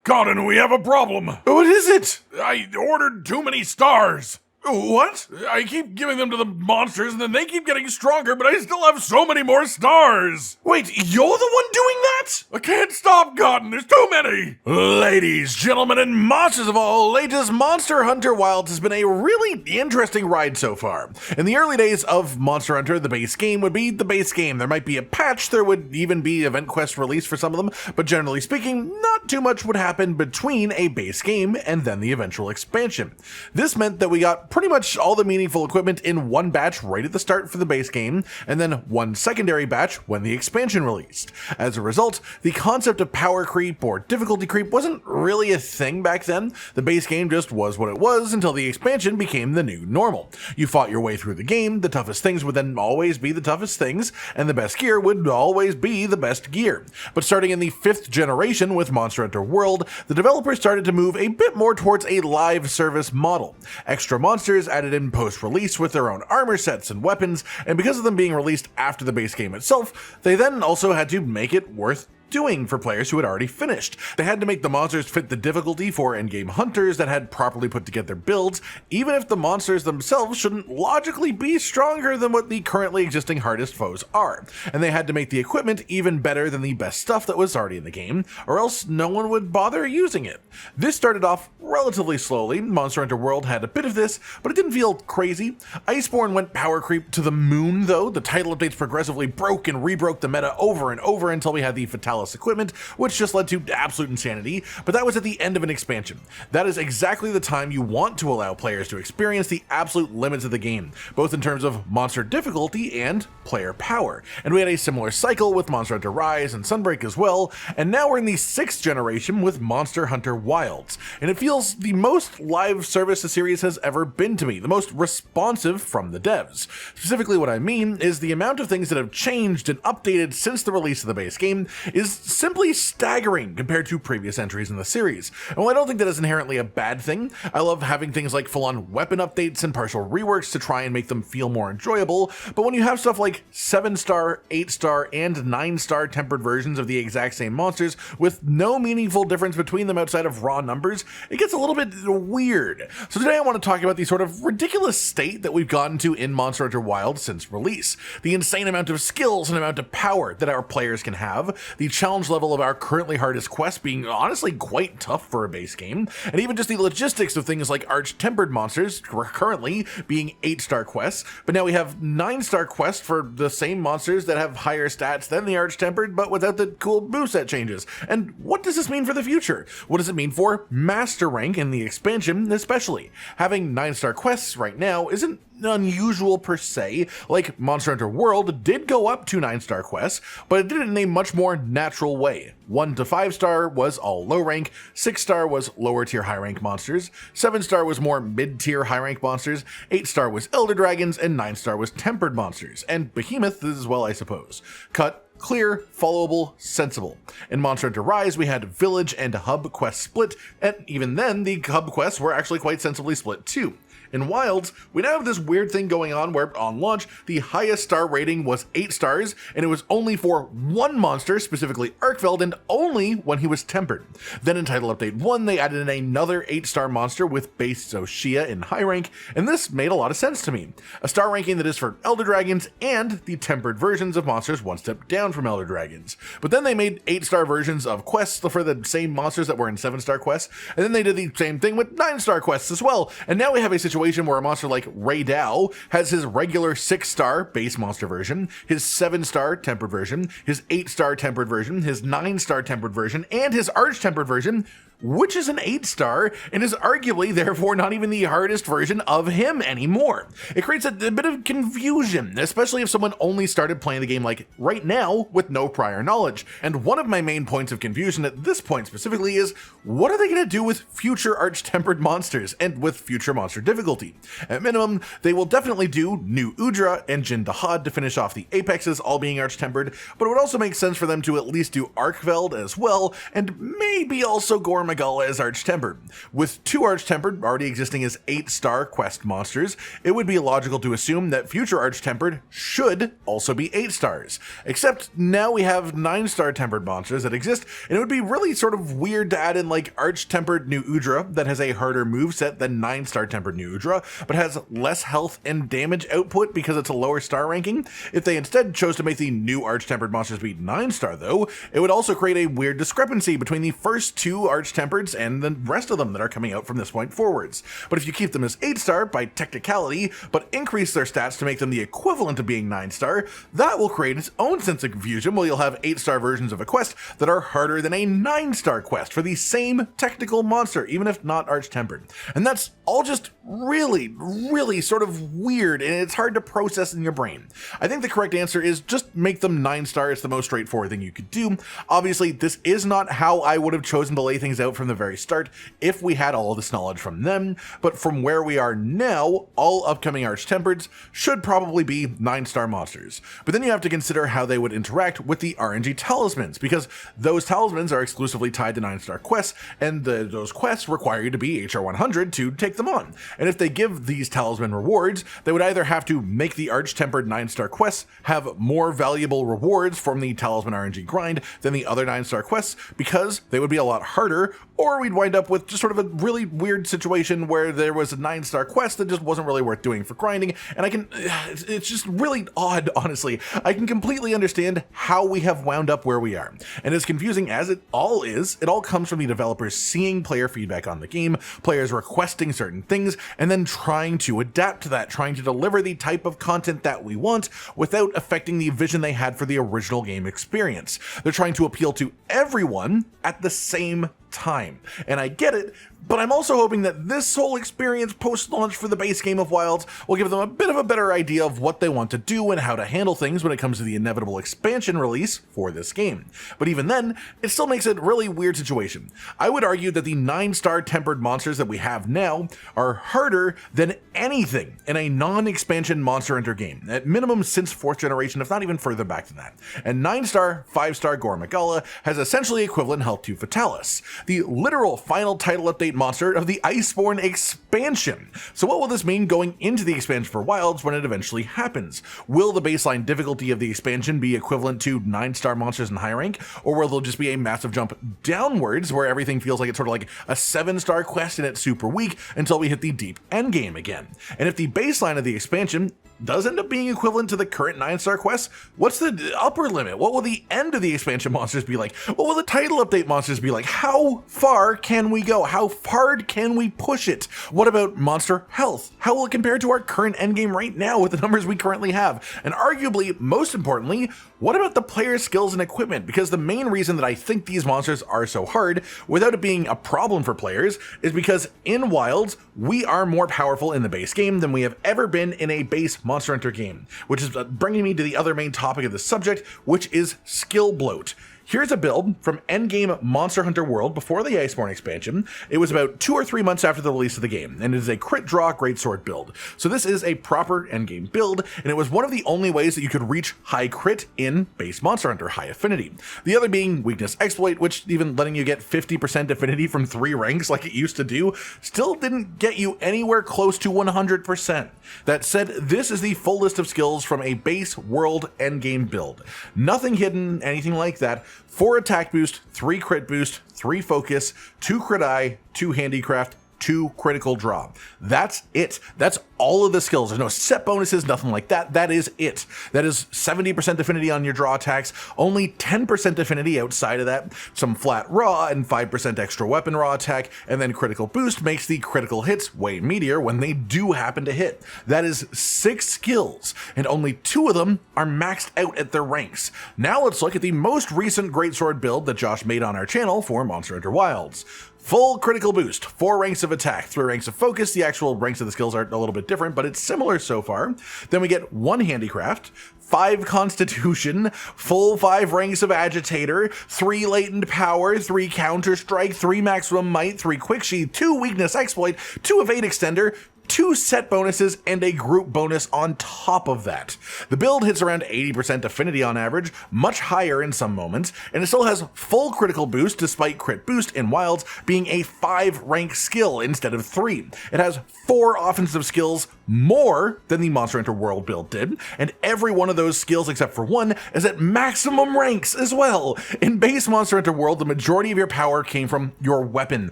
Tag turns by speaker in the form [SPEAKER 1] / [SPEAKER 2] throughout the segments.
[SPEAKER 1] Cotton, we have a problem.
[SPEAKER 2] What is it?
[SPEAKER 1] I ordered too many stars.
[SPEAKER 2] What?
[SPEAKER 1] I keep giving them to the monsters and then they keep getting stronger, but I still have so many more stars.
[SPEAKER 2] Wait, you're the one doing that?
[SPEAKER 1] I can't stop, Cotton. There's too many.
[SPEAKER 2] Ladies, gentlemen, and monsters of all ages, Monster Hunter Wilds has been a really interesting ride so far. In the early days of Monster Hunter, the base game would be the base game. There might be a patch, there would even be event quest release for some of them, but generally speaking, not too much would happen between a base game and then the eventual expansion. This meant that we got pretty much all the meaningful equipment in one batch right at the start for the base game, and then one secondary batch when the expansion released. As a result, the concept of power creep or difficulty creep wasn't really a thing back then. The base game just was what it was until the expansion became the new normal. You fought your way through the game, the toughest things would then always be the toughest things, and the best gear would always be the best gear. But starting in the 5th generation with Monster Hunter World, the developers started to move a bit more towards a live service model. Extra monsters added in post-release with their own armor sets and weapons, and because of them being released after the base game itself, they then also had to make it worth doing for players who had already finished. They had to make the monsters fit the difficulty for endgame hunters that had properly put together builds, even if the monsters themselves shouldn't logically be stronger than what the currently existing hardest foes are. And they had to make the equipment even better than the best stuff that was already in the game, or else no one would bother using it. This started off relatively slowly. Monster Hunter World had a bit of this, but it didn't feel crazy. Iceborne went power creep to the moon though. The title updates progressively broke and rebroke the meta over and over until we had the Fatalis equipment, which just led to absolute insanity, but that was at the end of an expansion. That is exactly the time you want to allow players to experience the absolute limits of the game, both in terms of monster difficulty and player power. And we had a similar cycle with Monster Hunter Rise and Sunbreak as well, and now we're in the 6th generation with Monster Hunter Wilds, and it feels the most live service the series has ever been to me, the most responsive from the devs. Specifically what I mean is the amount of things that have changed and updated since the release of the base game is simply staggering compared to previous entries in the series. And while I don't think that is inherently a bad thing, I love having things like full-on weapon updates and partial reworks to try and make them feel more enjoyable, but when you have stuff like 7-star, 8-star, and 9-star tempered versions of the exact same monsters with no meaningful difference between them outside of raw numbers, it gets a little bit weird. So today I want to talk about the sort of ridiculous state that we've gotten to in Monster Hunter Wilds since release, the insane amount of skills and amount of power that our players can have, the challenge level of our currently hardest quests being honestly quite tough for a base game, and even just the logistics of things like arch-tempered monsters currently being 8-star quests, but now we have 9-star quests for the same monsters that have higher stats than the arch-tempered, but without the cool moveset changes. And what does this mean for the future? What does it mean for Master Rank in the expansion especially? Having 9-star quests right now isn't unusual per se. Like Monster Hunter World did go up to 9-star quests, but it did it in a much more natural way. 1 to 5-star was all low rank, 6-star was lower tier high rank monsters, 7-star was more mid tier high rank monsters, 8-star was elder dragons, and 9-star was tempered monsters, and behemoth as well, I suppose. Cut, clear, followable, sensible. In Monster Hunter Rise, we had village and hub quests split, and even then, the hub quests were actually quite sensibly split too. In Wilds, we now have this weird thing going on where, on launch, the highest star rating was 8 stars, and it was only for one monster, specifically Arkveld, and only when he was tempered. Then in Title Update 1, they added in another 8-star monster with base Zoshia in high rank, and this made a lot of sense to me. A star ranking that is for Elder Dragons and the tempered versions of monsters one step down from Elder Dragons. But then they made 8-star versions of quests for the same monsters that were in 7-star quests, and then they did the same thing with 9-star quests as well, and now we have a situation where a monster like Ray Dow has his regular 6-star base monster version, his 7-star tempered version, his 8-star tempered version, his 9-star tempered version, and his arch tempered version, which is an 8-star and is arguably therefore not even the hardest version of him anymore. It creates a bit of confusion, especially if someone only started playing the game like right now with no prior knowledge. And one of my main points of confusion at this point specifically is, what are they going to do with future arch-tempered monsters and with future monster difficulty? At minimum, they will definitely do new Udra and Jin Dahaad to finish off the apexes, all being arch-tempered, but it would also make sense for them to at least do arkveld as well, and maybe also gore magala is arch-tempered. With 2 arch-tempered already existing as 8-star quest monsters, it would be logical to assume that future arch-tempered should also be 8 stars. Except now we have 9-star tempered monsters that exist, and it would be really sort of weird to add in like arch-tempered new udra that has a harder moveset than 9-star tempered new udra, but has less health and damage output because it's a lower star ranking. If they instead chose to make the new arch-tempered monsters be 9-star though, it would also create a weird discrepancy between the first 2 arch-tempereds and the rest of them that are coming out from this point forwards. But if you keep them as 8-star by technicality, but increase their stats to make them the equivalent of being 9-star, that will create its own sense of confusion where you'll have 8-star versions of a quest that are harder than a 9-star quest for the same technical monster, even if not arch-tempered. And that's all just really sort of weird, and it's hard to process in your brain. I think the correct answer is just make them 9-star. It's the most straightforward thing you could do. Obviously, this is not how I would have chosen to lay things out from the very start if we had all of this knowledge from them, but from where we are now, all upcoming arch-tempereds should probably be 9-star monsters. But then you have to consider how they would interact with the RNG talismans, because those talismans are exclusively tied to 9-star quests, and those quests require you to be HR 100 to take them on. And if they give these talisman rewards, they would either have to make the arch-tempered 9-star quests have more valuable rewards from the talisman RNG grind than the other 9-star quests, because they would be a lot harder, or we'd wind up with just sort of a really weird situation where there was a 9-star quest that just wasn't really worth doing for grinding, and it's just really odd, honestly. I can completely understand how we have wound up where we are, and as confusing as it all is, it all comes from the developers seeing player feedback on the game, players requesting certain things, and then trying to adapt to that, trying to deliver the type of content that we want without affecting the vision they had for the original game experience. They're trying to appeal to everyone at the same time. And I get it, but I'm also hoping that this whole experience post-launch for the base game of Wilds will give them a bit of a better idea of what they want to do and how to handle things when it comes to the inevitable expansion release for this game. But even then, it still makes it a really weird situation. I would argue that the 9-star tempered monsters that we have now are harder than anything in a non-expansion Monster Hunter game, at minimum since 4th generation, if not even further back than that. And 9-star, 5-star gore magala has essentially equivalent health to Fatalis, the literal final title update monster of the Iceborne expansion. So what will this mean going into the expansion for Wilds when it eventually happens? Will the baseline difficulty of the expansion be equivalent to 9-star monsters in high rank, or will there just be a massive jump downwards where everything feels like it's sort of like a 7-star quest and it's super weak until we hit the deep endgame again? And if the baseline of the expansion does end up being equivalent to the current 9-star quests, what's the upper limit? What will the end of the expansion monsters be like? What will the title update monsters be like? How far can we go? How hard can we push it? What about monster health? How will it compare to our current endgame right now with the numbers we currently have? And arguably, most importantly, what about the player skills and equipment? Because the main reason that I think these monsters are so hard, without it being a problem for players, is because in Wilds, we are more powerful in the base game than we have ever been in a base Monster Hunter game, which is bringing me to the other main topic of the subject, which is skill bloat. Here's a build from endgame Monster Hunter World before the Iceborne expansion. It was about 2 or 3 months after the release of the game, and it is a crit draw greatsword build. So this is a proper endgame build, and it was one of the only ways that you could reach high crit in base Monster Hunter, high affinity. The other being weakness exploit, which even letting you get 50% affinity from 3 ranks like it used to do, still didn't get you anywhere close to 100%. That said, this is the full list of skills from a base world endgame build. Nothing hidden, anything like that. 4 attack boost, 3 crit boost, 3 focus, 2 crit eye, 2 handicraft, 2 critical draw. That's it. That's all of the skills. There's no set bonuses, nothing like that. That is it. That is 70% affinity on your draw attacks, only 10% affinity outside of that, some flat raw and 5% extra weapon raw attack, and then critical boost makes the critical hits way meatier when they do happen to hit. That is 6 skills, and only 2 of them are maxed out at their ranks. Now let's look at the most recent greatsword build that Josh made on our channel for Monster Hunter Wilds. Full critical boost, 4 ranks of attack, 3 ranks of focus. The actual ranks of the skills are a little bit different, but it's similar so far. Then we get 1 handicraft, 5 constitution, full 5 ranks of agitator, 3 latent power, 3 counter strike, 3 maximum might, 3 quick sheath, 2 weakness exploit, 2 evade extender, 2 set bonuses, and a group bonus on top of that. The build hits around 80% affinity on average, much higher in some moments, and it still has full critical boost despite crit boost in Wilds being a 5 rank skill instead of 3. It has 4 offensive skills more than the Monster Hunter World build did, and every one of those skills except for one is at maximum ranks as well. In base Monster Hunter World, the majority of your power came from your weapon,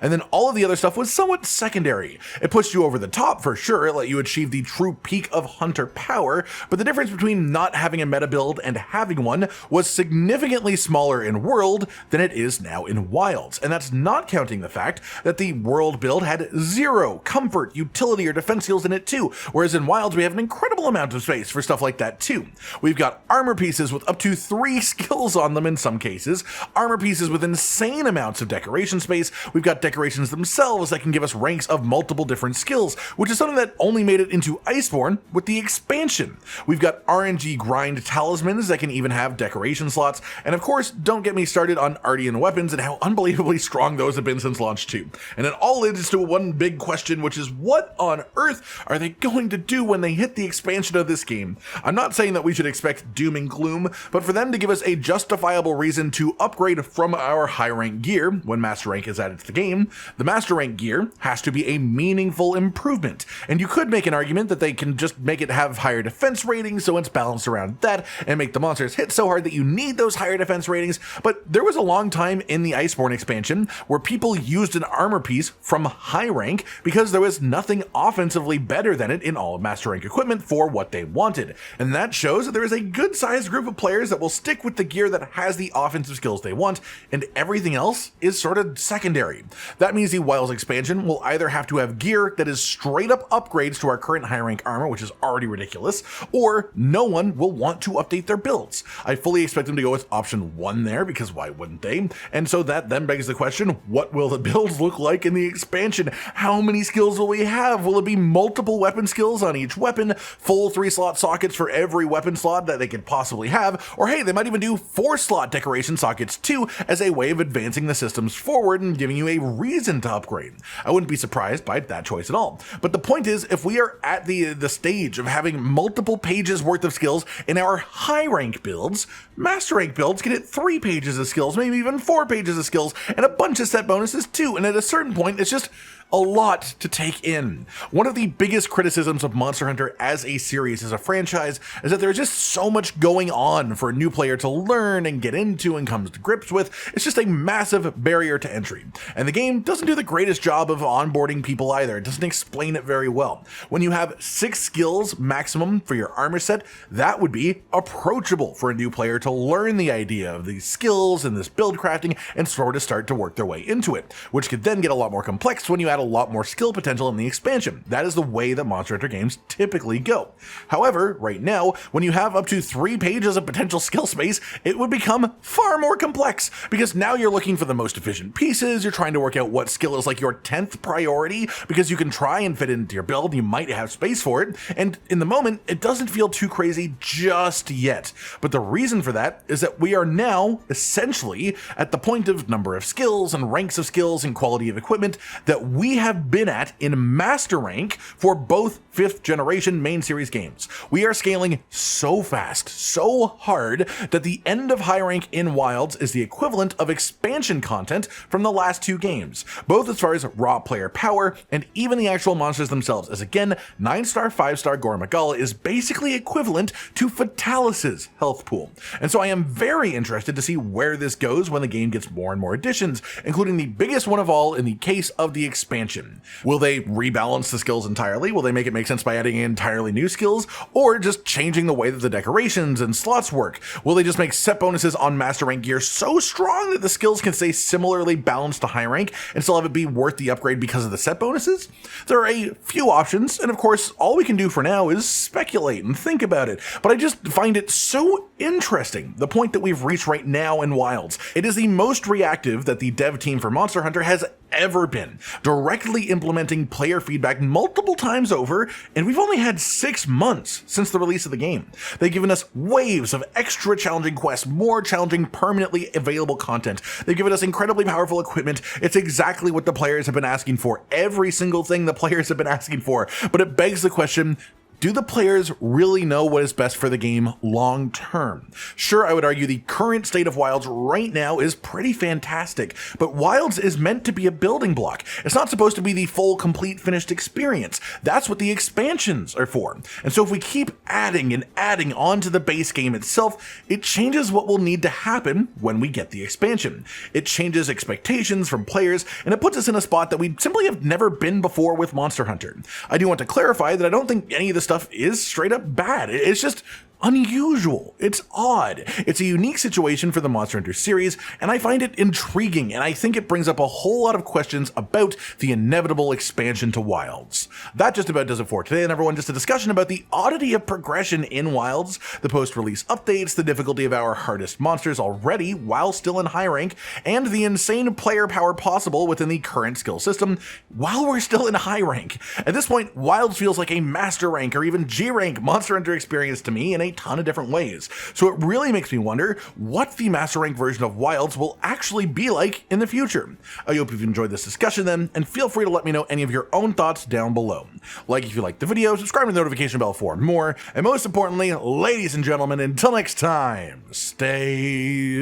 [SPEAKER 2] and then all of the other stuff was somewhat secondary. It pushed you over the top for sure, it let you achieve the true peak of hunter power, but the difference between not having a meta build and having one was significantly smaller in World than it is now in Wilds, and that's not counting the fact that the World build had 0 comfort, utility, or defense skills in it too, whereas in Wilds we have an incredible amount of space for stuff like that too. We've got armor pieces with up to 3 skills on them in some cases, armor pieces with insane amounts of decoration space, we've got decorations themselves that can give us ranks of multiple different skills, which is something that only made it into Iceborne with the expansion. We've got RNG grind talismans that can even have decoration slots, and of course, don't get me started on Artian weapons and how unbelievably strong those have been since launch 2. And it all leads to one big question, which is what on earth are they going to do when they hit the expansion of this game? I'm not saying that we should expect doom and gloom, but for them to give us a justifiable reason to upgrade from our high rank gear when master rank is added to the game, the master rank gear has to be a meaningful improvement. And you could make an argument that they can just make it have higher defense ratings so it's balanced around that and make the monsters hit so hard that you need those higher defense ratings, but there was a long time in the Iceborne expansion where people used an armor piece from high rank because there was nothing offensively better than it in all of master rank equipment for what they wanted. And that shows that there is a good sized group of players that will stick with the gear that has the offensive skills they want, and everything else is sort of secondary. That means the Wilds expansion will either have to have gear that is straight up upgrades to our current high rank armor, which is already ridiculous, or no one will want to update their builds. I fully expect them to go with option 1 there, because why wouldn't they? And so that then begs the question, what will the builds look like in the expansion? How many skills will we have? Will it be multiple weapon skills on each weapon, full 3-slot sockets for every weapon slot that they could possibly have, or hey, they might even do 4-slot decoration sockets too as a way of advancing the systems forward and giving you a reason to upgrade. I wouldn't be surprised by that choice at all. But the point is, if we are at the stage of having multiple pages worth of skills in our high rank builds, master rank builds can hit 3 pages of skills, maybe even 4 pages of skills, and a bunch of set bonuses too, and at a certain point it's just a lot to take in. One of the biggest criticisms of Monster Hunter as a series, as a franchise, is that there's just so much going on for a new player to learn and get into and come to grips with. It's just a massive barrier to entry. And the game doesn't do the greatest job of onboarding people either. It doesn't explain it very well. When you have 6 skills maximum for your armor set, that would be approachable for a new player to learn the idea of these skills and this build crafting and sort of start to work their way into it, which could then get a lot more complex when you add a lot more skill potential in the expansion. That is the way that Monster Hunter games typically go. However, right now, when you have up to 3 pages of potential skill space, it would become far more complex, because now you're looking for the most efficient pieces, you're trying to work out what skill is like your 10th priority, because you can try and fit it into your build, you might have space for it, and in the moment, it doesn't feel too crazy just yet. But the reason for that is that we are now essentially at the point of number of skills and ranks of skills and quality of equipment that we have been at in master rank for both 5th generation main series games. We are scaling so fast, so hard, that the end of high rank in Wilds is the equivalent of expansion content from the last 2 games, both as far as raw player power and even the actual monsters themselves, as again, 9-star, 5-star gore magala is basically equivalent to Fatalis's health pool. And so I am very interested to see where this goes when the game gets more and more additions, including the biggest one of all in the case of the expansion. Will they rebalance the skills entirely? Will they make it make sense by adding in entirely new skills, or just changing the way that the decorations and slots work? Will they just make set bonuses on master rank gear so strong that the skills can stay similarly balanced to high rank and still have it be worth the upgrade because of the set bonuses? There are a few options, and of course, all we can do for now is speculate and think about it, but I just find it so interesting, the point that we've reached right now in Wilds. It is the most reactive that the dev team for Monster Hunter has ever been, directly implementing player feedback multiple times over, and we've only had 6 months since the release of the game. They've given us waves of extra challenging quests, more challenging permanently available content. They've given us incredibly powerful equipment. It's exactly what the players have been asking for, every single thing the players have been asking for, but it begs the question, do the players really know what is best for the game long term? Sure, I would argue the current state of Wilds right now is pretty fantastic, but Wilds is meant to be a building block. It's not supposed to be the full, complete, finished experience. That's what the expansions are for. And so if we keep adding and adding onto the base game itself, it changes what will need to happen when we get the expansion. It changes expectations from players, and it puts us in a spot that we simply have never been before with Monster Hunter. I do want to clarify that I don't think any of the stuff is straight up bad. It's just unusual. It's odd. It's a unique situation for the Monster Hunter series, and I find it intriguing, and I think it brings up a whole lot of questions about the inevitable expansion to Wilds. That just about does it for today, and everyone, just a discussion about the oddity of progression in Wilds, the post-release updates, the difficulty of our hardest monsters already while still in high rank, and the insane player power possible within the current skill system while we're still in high rank. At this point, Wilds feels like a master rank or even G rank Monster Hunter experience to me in a ton of different ways. So it really makes me wonder what the master rank version of Wilds will actually be like in the future. I hope you've enjoyed this discussion then, and feel free to let me know any of your own thoughts down below. Like if you liked the video, subscribe to the notification bell for more, and most importantly, ladies and gentlemen, until next time, stay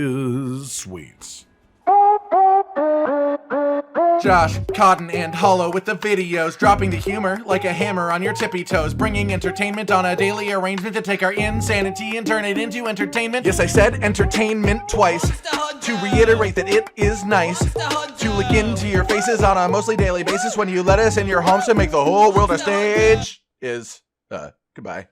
[SPEAKER 2] sweet.
[SPEAKER 3] Josh, Cotton, and Hollow with the videos, dropping the humor like a hammer on your tippy toes, bringing entertainment on a daily arrangement to take our insanity and turn it into entertainment. Yes, I said entertainment twice, to reiterate that it is nice to look into your faces on a mostly daily basis when you let us in your homes to make the whole world a stage. Goodbye.